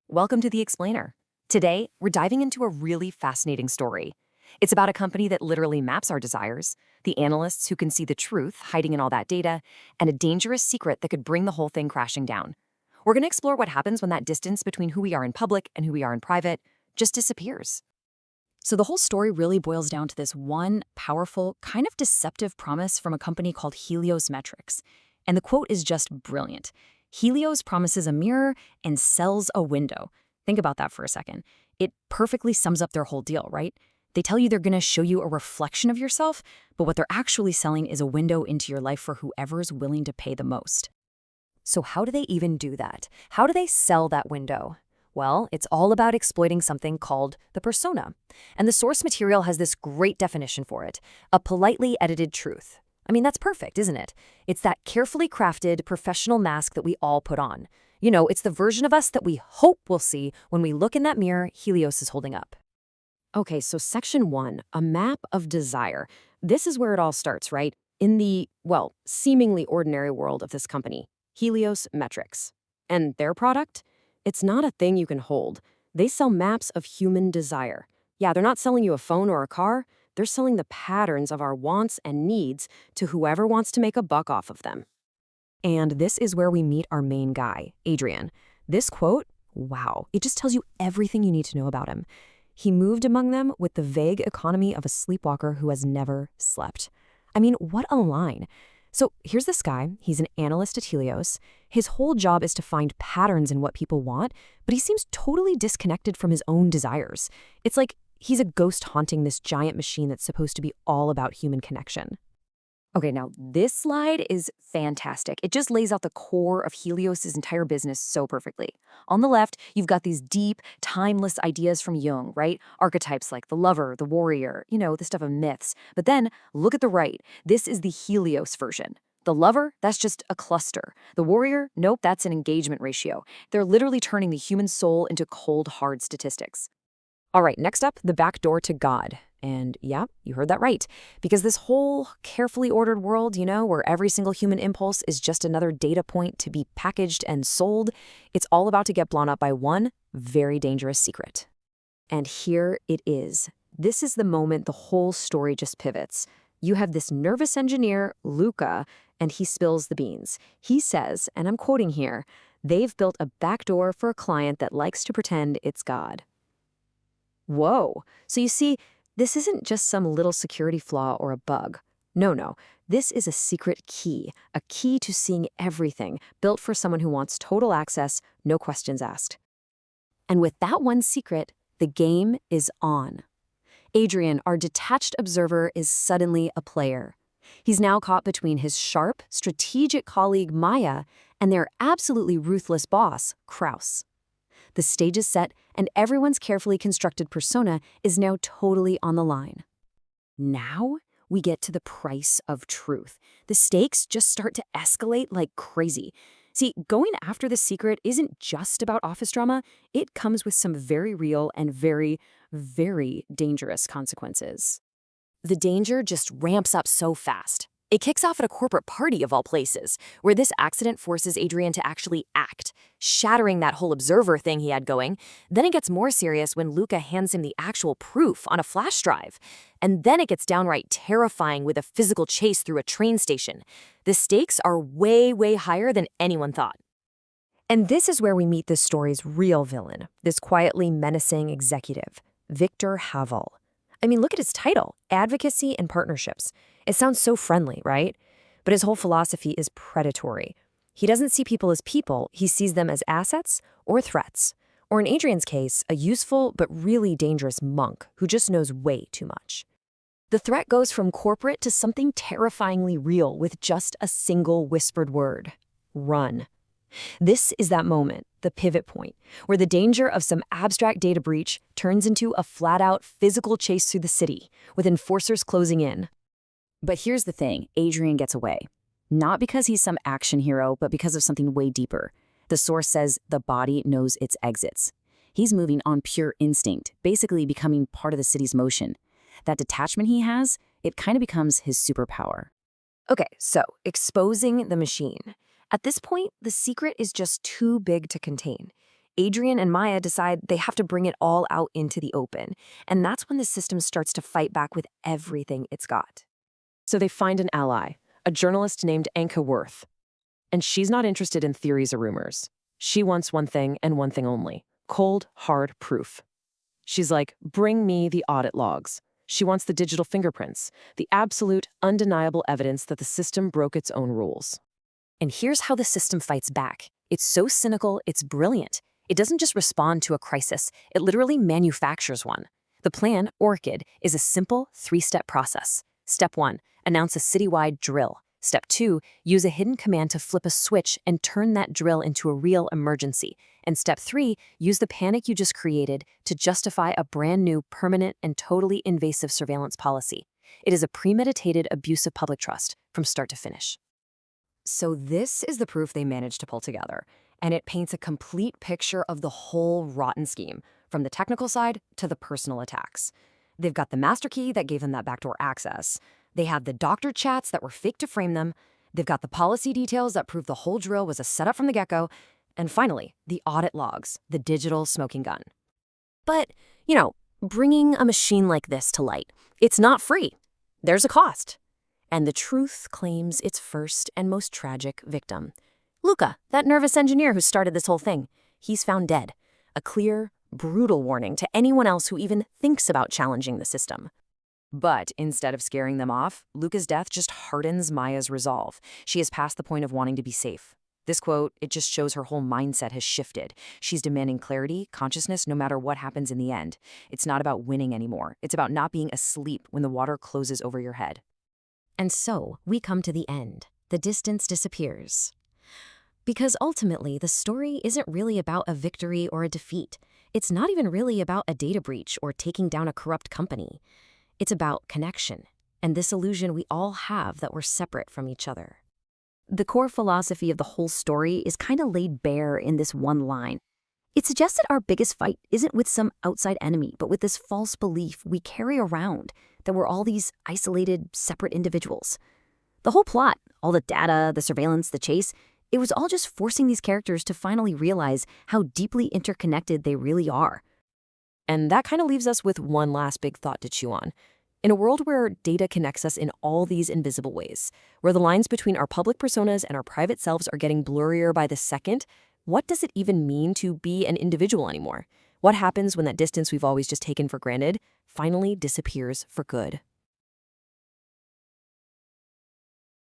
Welcome to The Explainer. Today, we're diving into a really fascinating story. It's about a company that literally maps our desires, the analysts who can see the truth hiding in all that data, and a dangerous secret that could bring the whole thing crashing down. We're going to explore what happens when that distance between who we are in public and who we are in private just disappears. So the whole story really boils down to this one powerful, kind of deceptive promise from a company called Helios Metrics. And the quote is just brilliant. Helios promises a mirror and sells a window. Think about that for a second. It perfectly sums up their whole deal, right? They tell you they're going to show you a reflection of yourself, but what they're actually selling is a window into your life for whoever's willing to pay the most. So how do they even do that? How do they sell that window? Well, it's all about exploiting something called the persona. And the source material has this great definition for it, a politely edited truth. I mean, that's perfect, isn't it? It's that carefully crafted professional mask that we all put on. You know, it's the version of us that we hope we'll see when we look in that mirror Helios is holding up. Okay, so section 1, a map of desire. This is where it all starts, right? In the, well, seemingly ordinary world of this company, Helios Metrics. And their product? It's not a thing you can hold. They sell maps of human desire. Yeah, they're not selling you a phone or a car. They're selling the patterns of our wants and needs to whoever wants to make a buck off of them. And this is where we meet our main guy, Adrian. This quote, wow, it just tells you everything you need to know about him. He moved among them with the vague economy of a sleepwalker who has never slept. I mean, what a line. So here's this guy. He's an analyst at Helios. His whole job is to find patterns in what people want, but he seems totally disconnected from his own desires. It's like he's a ghost haunting this giant machine that's supposed to be all about human connection. Okay, now this slide is fantastic. It just lays out the core of Helios's entire business so perfectly. On the left, you've got these deep, timeless ideas from Jung, right? Archetypes like the lover, the warrior, the stuff of myths. But then, look at the right. This is the Helios version. The lover, that's just a cluster. The warrior, nope, that's an engagement ratio. They're literally turning the human soul into cold, hard statistics. All right, next up, the backdoor to God. And yeah, you heard that right. Because this whole carefully ordered world, where every single human impulse is just another data point to be packaged and sold, it's all about to get blown up by one very dangerous secret. And here it is. This is the moment the whole story just pivots. You have this nervous engineer, Luca, and he spills the beans. He says, and I'm quoting here, they've built a backdoor for a client that likes to pretend it's God. Whoa. So you see, this isn't just some little security flaw or a bug. No. This is a secret key, a key to seeing everything, built for someone who wants total access, no questions asked. And with that one secret, the game is on. Adrian, our detached observer, is suddenly a player. He's now caught between his sharp, strategic colleague Maya and their absolutely ruthless boss, Kraus. The stage is set, and everyone's carefully constructed persona is now totally on the line. Now we get to the price of truth. The stakes just start to escalate like crazy. See, going after the secret isn't just about office drama. It comes with some very real and very, very dangerous consequences. The danger just ramps up so fast. It kicks off at a corporate party of all places, where this accident forces Adrian to actually act, shattering that whole observer thing he had going. Then it gets more serious when Luca hands him the actual proof on a flash drive. And then it gets downright terrifying with a physical chase through a train station. The stakes are way, way higher than anyone thought. And this is where we meet this story's real villain, this quietly menacing executive, Victor Havel. I mean, look at his title, Advocacy and Partnerships. It sounds so friendly, right? But his whole philosophy is predatory. He doesn't see people as people, he sees them as assets or threats. Or in Adrian's case, a useful but really dangerous monk who just knows way too much. The threat goes from corporate to something terrifyingly real with just a single whispered word: run. This is that moment, the pivot point, where the danger of some abstract data breach turns into a flat-out physical chase through the city, with enforcers closing in. But here's the thing, Adrian gets away. Not because he's some action hero, but because of something way deeper. The source says the body knows its exits. He's moving on pure instinct, basically becoming part of the city's motion. That detachment he has, it kind of becomes his superpower. Okay, so exposing the machine. At this point, the secret is just too big to contain. Adrian and Maya decide they have to bring it all out into the open. And that's when the system starts to fight back with everything it's got. So they find an ally, a journalist named Anka Worth. And she's not interested in theories or rumors. She wants one thing and one thing only: cold, hard proof. She's like, bring me the audit logs. She wants the digital fingerprints, the absolute, undeniable evidence that the system broke its own rules. And here's how the system fights back. It's so cynical, it's brilliant. It doesn't just respond to a crisis, it literally manufactures one. The plan, ORCID, is a simple 3-step process. Step 1, announce a citywide drill. Step 2, use a hidden command to flip a switch and turn that drill into a real emergency. And Step 3, use the panic you just created to justify a brand new, permanent, and totally invasive surveillance policy. It is a premeditated abuse of public trust from start to finish. So this is the proof they managed to pull together, and it paints a complete picture of the whole rotten scheme, from the technical side to the personal attacks. They've got the master key that gave them that backdoor access. They have the doctor chats that were fake to frame them. They've got the policy details that prove the whole drill was a setup from the get-go. And finally, the audit logs, the digital smoking gun. But, bringing a machine like this to light, it's not free. There's a cost. And the truth claims its first and most tragic victim. Luca, that nervous engineer who started this whole thing. He's found dead. A clear, brutal warning to anyone else who even thinks about challenging the system. But instead of scaring them off, Luca's death just hardens Maya's resolve. She has passed the point of wanting to be safe. This quote, it just shows her whole mindset has shifted. She's demanding clarity, consciousness, no matter what happens in the end. It's not about winning anymore. It's about not being asleep when the water closes over your head. And so we come to the end. The distance disappears. Because ultimately, the story isn't really about a victory or a defeat. It's not even really about a data breach or taking down a corrupt company. It's about connection, and this illusion we all have that we're separate from each other. The core philosophy of the whole story is kind of laid bare in this one line. It suggests that our biggest fight isn't with some outside enemy, but with this false belief we carry around that we're all these isolated, separate individuals. The whole plot, all the data, the surveillance, the chase, it was all just forcing these characters to finally realize how deeply interconnected they really are. And that kind of leaves us with one last big thought to chew on. In a world where data connects us in all these invisible ways, where the lines between our public personas and our private selves are getting blurrier by the second, what does it even mean to be an individual anymore? What happens when that distance we've always just taken for granted finally disappears for good?